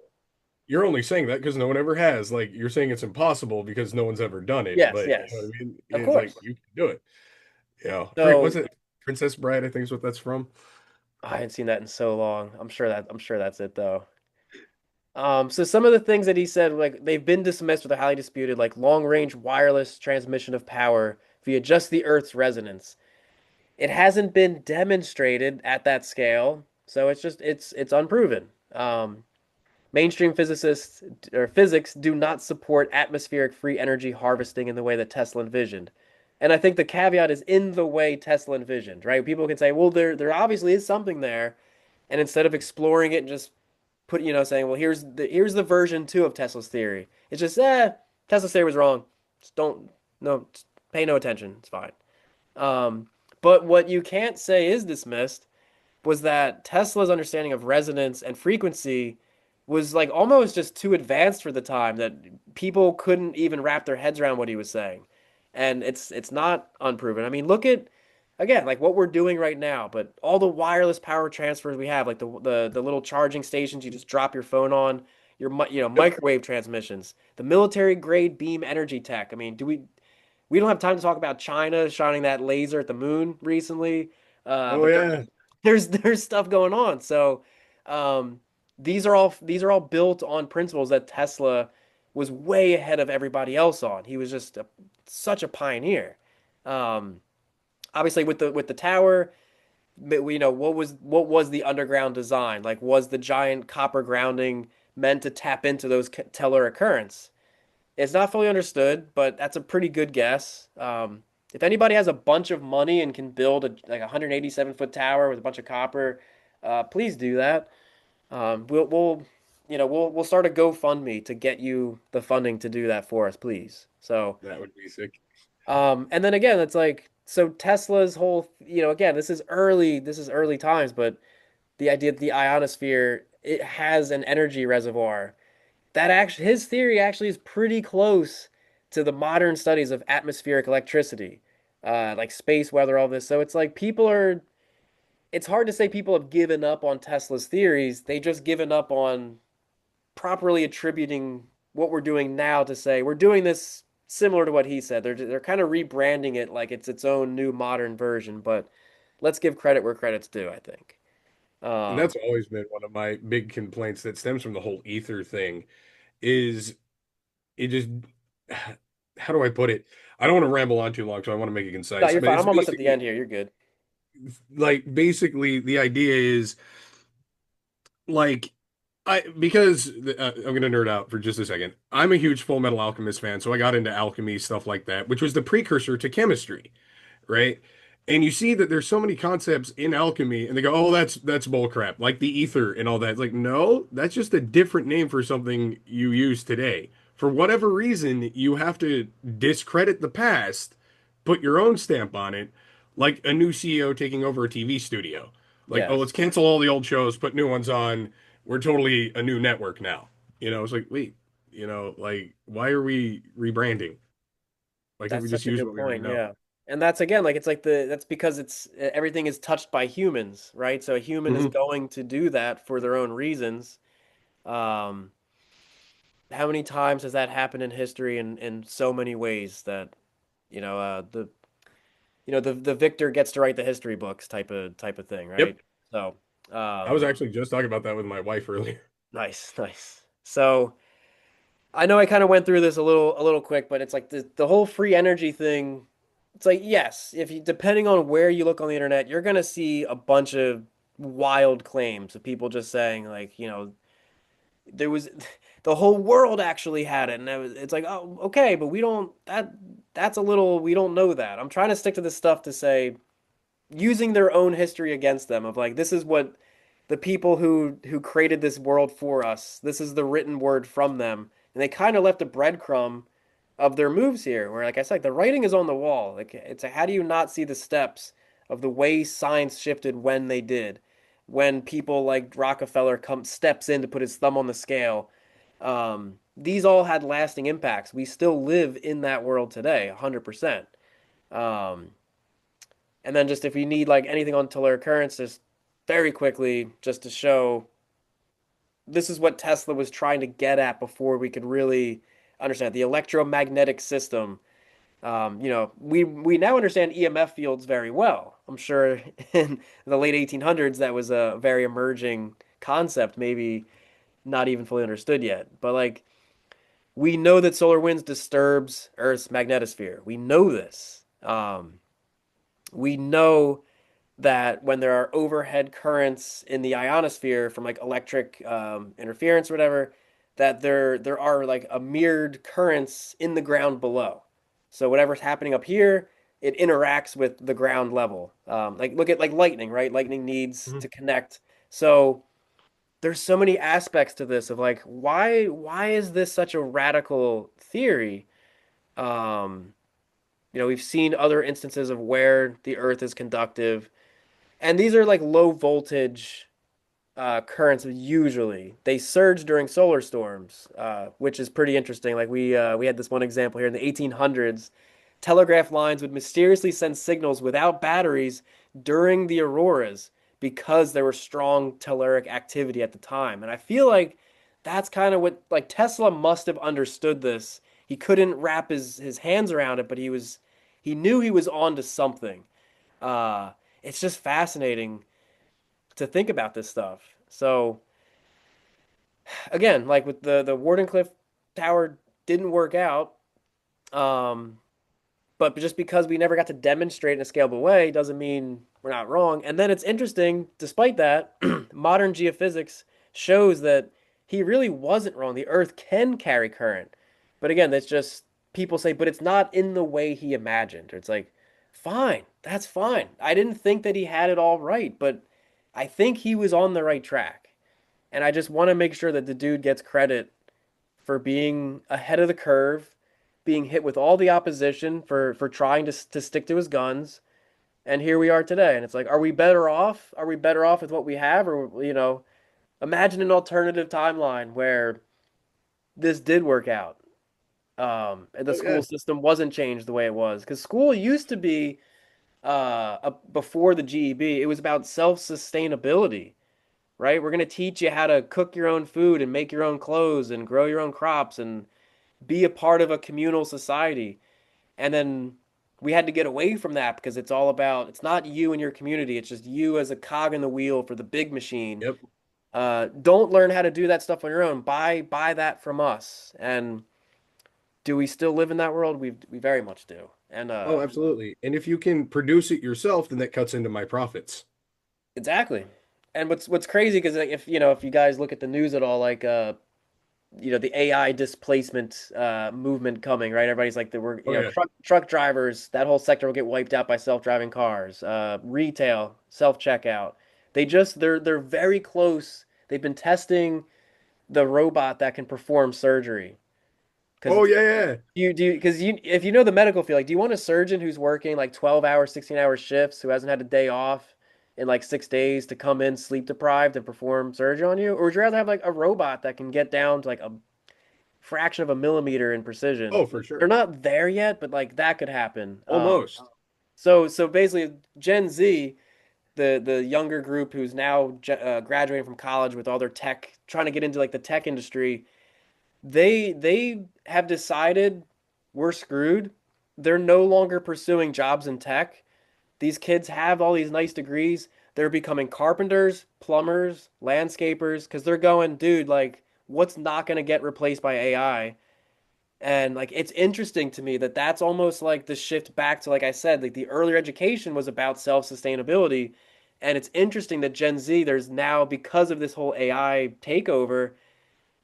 You're only saying that because no one ever has. Like you're saying it's impossible because no one's ever done it. Yes, But you know yes, what I mean? of It's like course. you can do it. What's So it? Princess Bride, I think is what that's from. I hadn't seen that in so long. I'm sure that's it though. So some of the things that he said, like they've been dismissed or they're highly disputed, like long-range wireless transmission of power via just the Earth's resonance. It hasn't been demonstrated at that scale. So it's unproven. Mainstream physicists or physics do not support atmospheric free energy harvesting in the way that Tesla envisioned. And I think the caveat is in the way Tesla envisioned, right? People can say, well, there obviously is something there. And instead of exploring it and just saying, well, here's the version 2 of Tesla's theory. It's just, Tesla's theory was wrong. Just don't no just pay no attention. It's fine. Um, but what you can't say is dismissed was that Tesla's understanding of resonance and frequency was like almost just too advanced for the time that people couldn't even wrap their heads around what he was saying. And it's not unproven. I mean, look at again like what we're doing right now, but all the wireless power transfers we have, like the little charging stations you just drop your phone on, your microwave transmissions, the military grade beam energy tech. I mean, do we don't have time to talk about China shining that laser at the moon recently. Oh But yeah. there's stuff going on. So um, these are all built on principles that Tesla was way ahead of everybody else on. He was just such a pioneer. Um, Obviously, with the tower, we know what was the underground design? Like, was the giant copper grounding meant to tap into those Teller currents? It's not fully understood, but that's a pretty good guess. If anybody has a bunch of money and can build like a 187-foot tower with a bunch of copper, please do that. We'll start a GoFundMe to get you the funding to do that for us, please. So, That would be sick. and then again, it's like so Tesla's whole, again, this is early times, but the idea that the ionosphere it has an energy reservoir that actually his theory actually is pretty close to the modern studies of atmospheric electricity, like space weather, all this. So it's like it's hard to say people have given up on Tesla's theories. They just given up on properly attributing what we're doing now to say we're doing this similar to what he said. They're kind of rebranding it like it's its own new modern version, but let's give credit where credit's due, I think. And Um, that's always been one of my big complaints that stems from the whole ether thing is it just how do I put it? I don't want to ramble on too long, so I want to make it no, concise. you're But fine. it's I'm almost at the basically end here. You're good. basically the idea is like because I'm gonna nerd out for just a second. I'm a huge Full Metal Alchemist fan, so I got into alchemy stuff like that, which was the precursor to chemistry, right? And you see that there's so many concepts in alchemy, and they go, "Oh, that's bull crap," like the ether and all that. It's like, no, that's just a different name for something you use today. For whatever reason, you have to discredit the past, put your own stamp on it, like a new CEO taking over a TV studio. Like, oh, let's Yes, cancel all the old shows, put new ones on. We're totally a new network now. It's like, wait, like, why are we rebranding? Why can't we that's just such a use good what we already point. know? Yeah. And that's again, like it's like that's because it's everything is touched by humans, right? So a human is Hmm. going to do that for their own reasons. Um, how many times has that happened in history in so many ways that the the victor gets to write the history books type of thing, right? Yep. So, I was um, actually just talking about that with my wife earlier. nice, nice. So I know I kind of went through this a little quick, but it's like the whole free energy thing. It's like yes, if you depending on where you look on the internet, you're gonna see a bunch of wild claims of people just saying like there was the whole world actually had it, and it's like oh okay, but we don't that's a little we don't know that. I'm trying to stick to this stuff to say using their own history against them of like this is what the people who created this world for us, this is the written word from them, and they kind of left a breadcrumb of their moves here where like I said the writing is on the wall. Like it's a, how do you not see the steps of the way science shifted when they did, when people like Rockefeller come steps in to put his thumb on the scale. These all had lasting impacts. We still live in that world today 100%. um, and then just if you need like anything on Tulare Currents, just very quickly, just to show this is what Tesla was trying to get at before we could really understand the electromagnetic system. We now understand EMF fields very well. I'm sure in the late 1800s that was a very emerging concept, maybe not even fully understood yet. But like we know that solar winds disturbs Earth's magnetosphere. We know this. We know that when there are overhead currents in the ionosphere from like electric interference or whatever, that there are like a mirrored currents in the ground below. So whatever's happening up here, it interacts with the ground level. Like look at like lightning, right? Lightning needs Mhm. to connect. So there's so many aspects to this of like why is this such a radical theory? Um, we've seen other instances of where the Earth is conductive, and these are like low voltage currents. Usually, they surge during solar storms, which is pretty interesting. Like we had this one example here in the 1800s. Telegraph lines would mysteriously send signals without batteries during the auroras because there was strong telluric activity at the time. And I feel like that's kind of what like Tesla must have understood this. He couldn't wrap his hands around it, but he knew he was onto something. Uh, it's just fascinating to think about this stuff. So again, like with the Wardenclyffe Tower didn't work out, um, but just because we never got to demonstrate in a scalable way doesn't mean we're not wrong. And then it's interesting, despite that, modern geophysics shows that he really wasn't wrong. The Earth can carry current, but again, that's just people say, but it's not in the way he imagined. Or it's like, fine, that's fine. I didn't think that he had it all right, but I think he was on the right track. And I just want to make sure that the dude gets credit for being ahead of the curve, being hit with all the opposition for trying to stick to his guns. And here we are today. And it's like, are we better off? Are we better off with what we have? Or, imagine an alternative timeline where this did work out. And the Oh yeah. school system wasn't changed the way it was. Because school used to be, before the GEB, it was about self-sustainability, right? We're going to teach you how to cook your own food and make your own clothes and grow your own crops and be a part of a communal society. And then we had to get away from that because it's all about, it's not you and your community. It's just you as a cog in the wheel for the big machine. Yep. Don't learn how to do that stuff on your own. Buy that from us. And do we still live in that world? We very much do. And Oh, absolutely. And if you can produce it yourself, then that cuts into my profits. exactly. And what's crazy because if you guys look at the news at all, like the AI displacement movement coming, right? Everybody's like, that we're Oh yeah. truck drivers, that whole sector will get wiped out by self-driving cars. Retail, self-checkout. They're very close. They've been testing the robot that can perform surgery. Because Oh yeah, yeah. because if you know the medical field, like, do you want a surgeon who's working like 12-hour, 16-hour shifts, who hasn't had a day off in like 6 days to come in sleep deprived and perform surgery on you? Or would you rather have like a robot that can get down to like a fraction of a millimeter in precision? Oh, for They're sure. not there yet, but like that could happen. Almost. So basically, Gen Z, the younger group who's now graduating from college with all their tech, trying to get into like the tech industry, they have decided we're screwed. They're no longer pursuing jobs in tech. These kids have all these nice degrees. They're becoming carpenters, plumbers, landscapers because they're going, dude, like what's not going to get replaced by AI? And like it's interesting to me that that's almost like the shift back to, like I said, like the earlier education was about self-sustainability. And it's interesting that Gen Z, there's now, because of this whole AI takeover,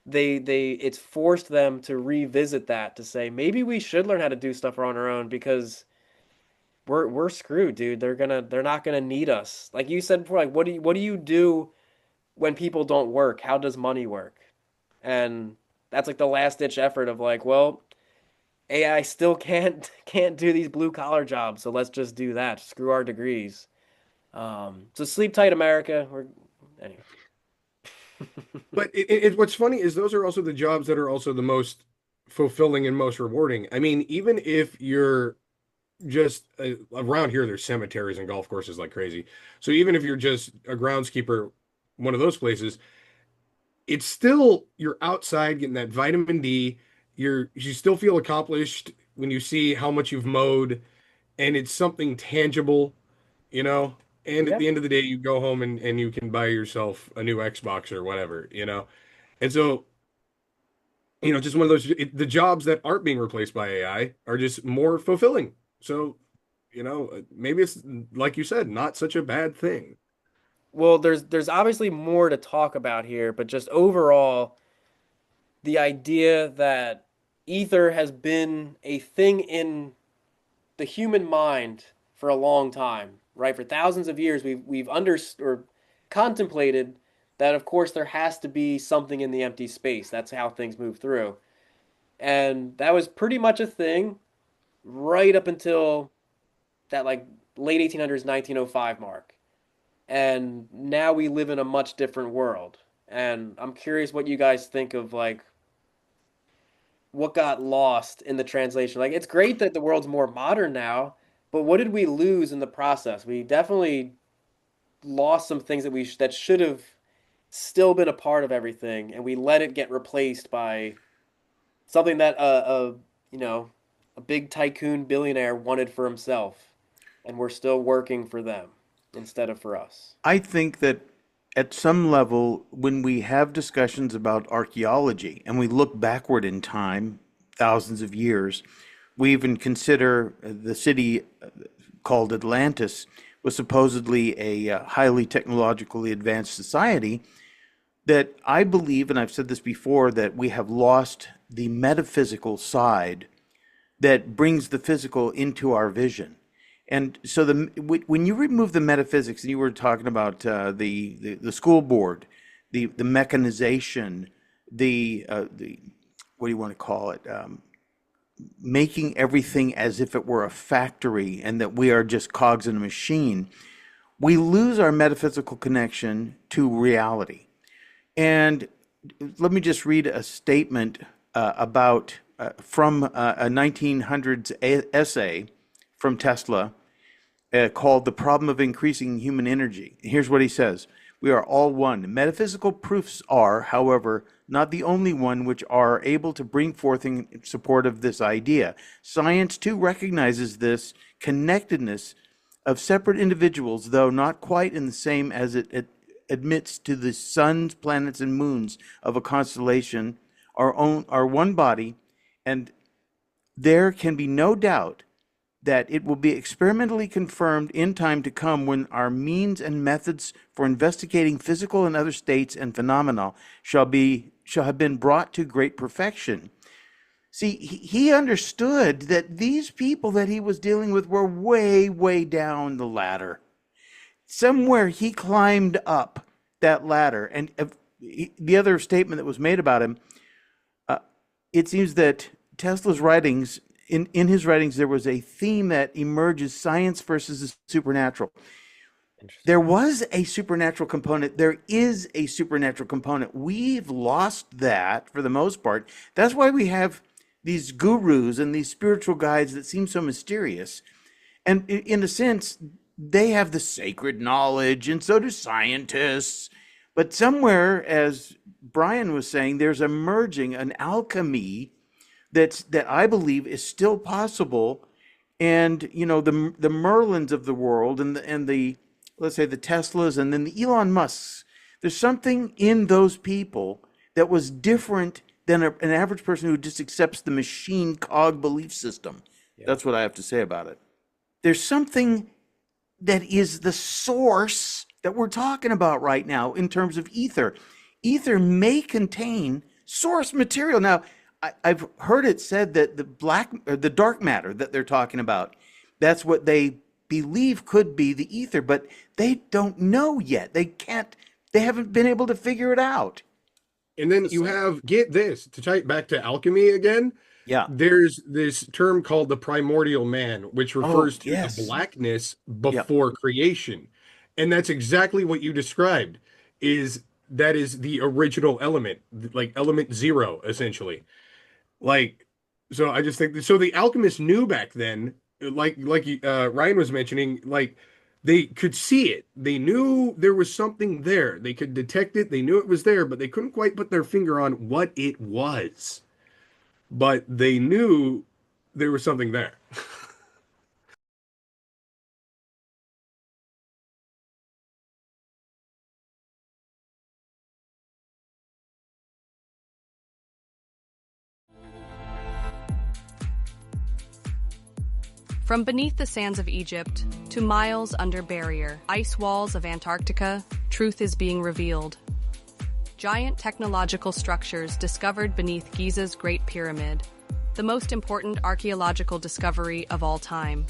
they it's forced them to revisit that, to say maybe we should learn how to do stuff on our own because we're screwed, dude. They're not gonna need us. Like you said before, like what do you do when people don't work? How does money work? And that's like the last ditch effort of like, well, AI still can't do these blue collar jobs, so let's just do that. Screw our degrees. So sleep tight, America. We're anyway. But what's funny is those are also the jobs that are also the most fulfilling and most rewarding. I mean, even if you're just around here, there's cemeteries and golf courses like crazy. So even if you're just a groundskeeper, one of those places, it's still you're outside getting that vitamin D. You still feel accomplished when you see how much you've mowed, and it's something tangible, you know. And at Yeah. the end of the day, you go home and you can buy yourself a new Xbox or whatever, you know. And so, just one of those the jobs that aren't being replaced by AI are just more fulfilling. So maybe it's, like you said, not such a bad thing. Well, there's obviously more to talk about here, but just overall, the idea that ether has been a thing in the human mind for a long time, right? For thousands of years, we've under or contemplated that, of course, there has to be something in the empty space. That's how things move through, and that was pretty much a thing right up until that like late 1800s, 1905 mark. And now we live in a much different world. And I'm curious what you guys think of like what got lost in the translation. Like it's great that the world's more modern now, but what did we lose in the process? We definitely lost some things that should have still been a part of everything, and we let it get replaced by something that you know a big tycoon billionaire wanted for himself, and we're still working for them instead of for us. I think that at some level, when we have discussions about archaeology and we look backward in time, thousands of years, we even consider the city called Atlantis was supposedly a highly technologically advanced society, that I believe, and I've said this before, that we have lost the metaphysical side that brings the physical into our vision. And so when you remove the metaphysics, and you were talking about the school board, the mechanization, the what do you want to call it? Making everything as if it were a factory and that we are just cogs in a machine, we lose our metaphysical connection to reality. And let me just read a statement about from a 1900s essay from Tesla called The Problem of Increasing Human Energy. Here's what he says. We are all one. Metaphysical proofs are, however, not the only one which are able to bring forth in support of this idea. Science, too, recognizes this connectedness of separate individuals, though not quite in the same as it admits to the suns, planets, and moons of a constellation are one body, and there can be no doubt that it will be experimentally confirmed in time to come when our means and methods for investigating physical and other states and phenomena shall have been brought to great perfection. See, he understood that these people that he was dealing with were way, way down the ladder. Somewhere he climbed up that ladder. And the other statement that was made about him, it seems that Tesla's writings, in his writings, there was a theme that emerges: science versus the supernatural. There was a supernatural component. There is a supernatural component. We've lost that for the most part. That's why we have these gurus and these spiritual guides that seem so mysterious. And in a sense, they have the sacred knowledge, and so do scientists. But somewhere, as Brian was saying, there's emerging an alchemy that I believe is still possible. And you know, the Merlins of the world, and the let's say the Teslas, and then the Elon Musks. There's something in those people that was different than an average person who just accepts the machine cog belief system. Yeah. That's what I have to say about it. There's something that is the source that we're talking about right now in terms of ether. Ether may contain source material. Now, I've heard it said that the dark matter that they're talking about, that's what they believe could be the ether, but they don't know yet. They haven't been able to figure it out. And then you have, get this, to tie it back to alchemy again. Yeah. There's this term called the primordial man, which refers to the blackness before creation. And that's exactly what you described, that is the original element, like element zero, essentially. Like, so I just think, so the alchemists knew back then, like Ryan was mentioning, like, they could see it. They knew there was something there. They could detect it. They knew it was there, but they couldn't quite put their finger on what it was. But they knew there was something there. From beneath the sands of Egypt to miles under barrier ice walls of Antarctica, truth is being revealed. Giant technological structures discovered beneath Giza's Great Pyramid, the most important archaeological discovery of all time.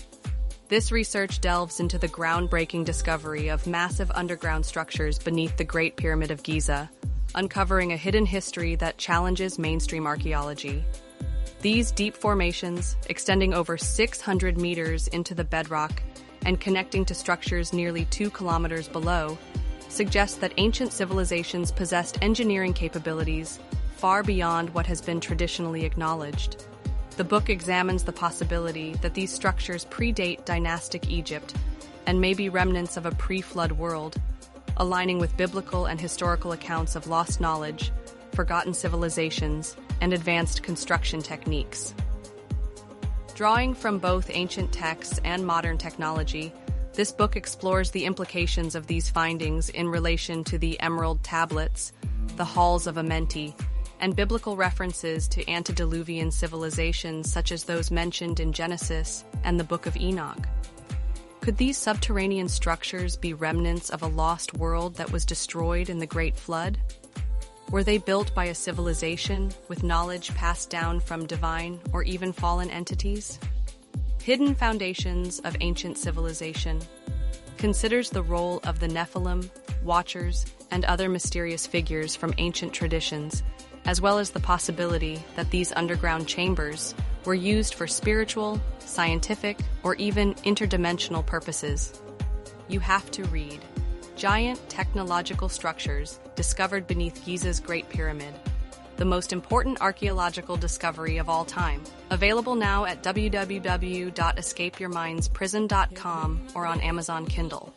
This research delves into the groundbreaking discovery of massive underground structures beneath the Great Pyramid of Giza, uncovering a hidden history that challenges mainstream archaeology. These deep formations, extending over 600 meters into the bedrock and connecting to structures nearly 2 kilometers below, suggest that ancient civilizations possessed engineering capabilities far beyond what has been traditionally acknowledged. The book examines the possibility that these structures predate dynastic Egypt and may be remnants of a pre-flood world, aligning with biblical and historical accounts of lost knowledge, forgotten civilizations, and advanced construction techniques. Drawing from both ancient texts and modern technology, this book explores the implications of these findings in relation to the Emerald Tablets, the Halls of Amenti, and biblical references to antediluvian civilizations such as those mentioned in Genesis and the Book of Enoch. Could these subterranean structures be remnants of a lost world that was destroyed in the Great Flood? Were they built by a civilization with knowledge passed down from divine or even fallen entities? Hidden Foundations of Ancient Civilization considers the role of the Nephilim, Watchers, and other mysterious figures from ancient traditions, as well as the possibility that these underground chambers were used for spiritual, scientific, or even interdimensional purposes. You have to read Giant Technological Structures Discovered Beneath Giza's Great Pyramid, the most important archaeological discovery of all time. Available now at www.escapeyourmindsprison.com or on Amazon Kindle.